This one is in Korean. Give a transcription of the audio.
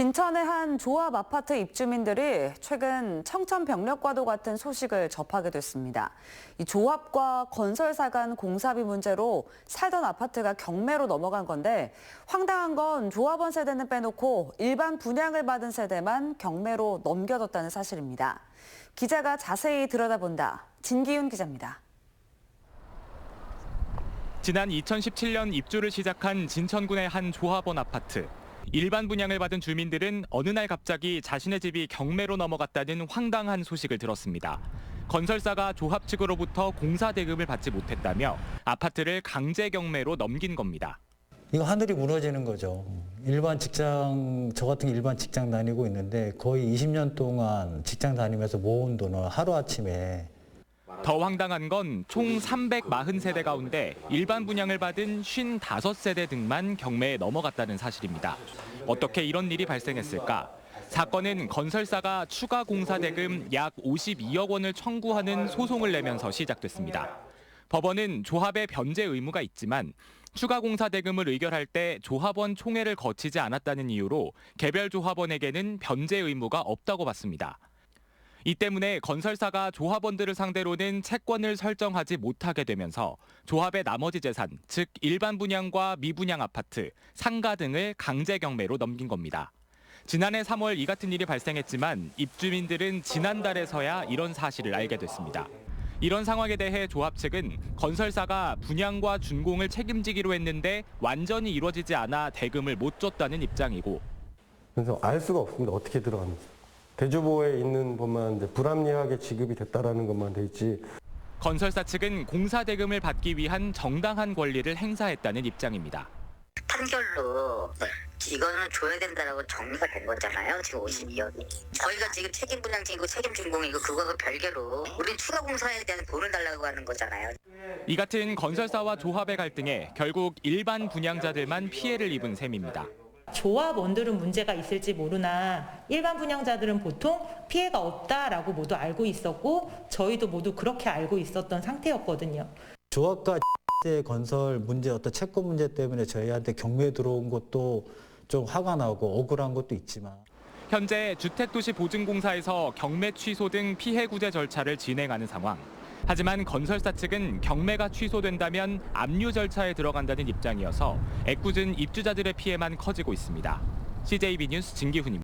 진천의 한 조합 아파트 입주민들이 최근 청천벽력과도 같은 소식을 접하게 됐습니다. 이 조합과 건설사 간 공사비 문제로 살던 아파트가 경매로 넘어간 건데 황당한 건 조합원 세대는 빼놓고 일반 분양을 받은 세대만 경매로 넘겨뒀다는 사실입니다. 기자가 자세히 들여다본다. 진기훈 기자입니다. 지난 2017년 입주를 시작한 진천군의 한 조합원 아파트. 일반 분양을 받은 주민들은 어느 날 갑자기 자신의 집이 경매로 넘어갔다는 황당한 소식을 들었습니다. 건설사가 조합 측으로부터 공사 대금을 받지 못했다며 아파트를 강제 경매로 넘긴 겁니다. 이거 하늘이 무너지는 거죠. 저 같은 일반 직장 다니고 있는데 거의 20년 동안 직장 다니면서 모은 돈을 하루아침에. 더 황당한 건 총 340세대 가운데 일반 분양을 받은 55세대 등만 경매에 넘어갔다는 사실입니다. 어떻게 이런 일이 발생했을까? 사건은 건설사가 추가 공사 대금 약 52억 원을 청구하는 소송을 내면서 시작됐습니다. 법원은 조합에 변제 의무가 있지만 추가 공사 대금을 의결할 때 조합원 총회를 거치지 않았다는 이유로 개별 조합원에게는 변제 의무가 없다고 봤습니다. 이 때문에 건설사가 조합원들을 상대로는 채권을 설정하지 못하게 되면서 조합의 나머지 재산, 즉 일반 분양과 미분양 아파트, 상가 등을 강제 경매로 넘긴 겁니다. 지난해 3월 이 같은 일이 발생했지만 입주민들은 지난달에서야 이런 사실을 알게 됐습니다. 이런 상황에 대해 조합 측은 건설사가 분양과 준공을 책임지기로 했는데 완전히 이루어지지 않아 대금을 못 줬다는 입장이고. 그래서 알 수가 없습니다. 어떻게 들어갔는지. 대주보에 있는 것만 이제 불합리하게 지급이 됐다라는 것만 돼 있지. 건설사 측은 공사 대금을 받기 위한 정당한 권리를 행사했다는 입장입니다. 판결로 이거는 줘야 된다라고 정리가 된 거잖아요. 지금 52억이. 저희가 지금 책임 분양팀이고 책임 준공이고 그거하고 별개로 우린 추가 공사에 대한 돈을 달라고 하는 거잖아요. 이 같은 건설사와 조합의 갈등에 결국 일반 분양자들만 피해를 입은 셈입니다. 조합원들은 문제가 있을지 모르나 일반 분양자들은 보통 피해가 없다라고 모두 알고 있었고 저희도 모두 그렇게 알고 있었던 상태였거든요. 조합과 건설 문제, 어떤 채권 문제 때문에 저희한테 경매에 들어온 것도 좀 화가 나고 억울한 것도 있지만. 현재 주택도시보증공사에서 경매 취소 등 피해 구제 절차를 진행하는 상황. 하지만 건설사 측은 경매가 취소된다면 압류 절차에 들어간다는 입장이어서 애꿎은 입주자들의 피해만 커지고 있습니다. CJB 뉴스 진기훈입니다.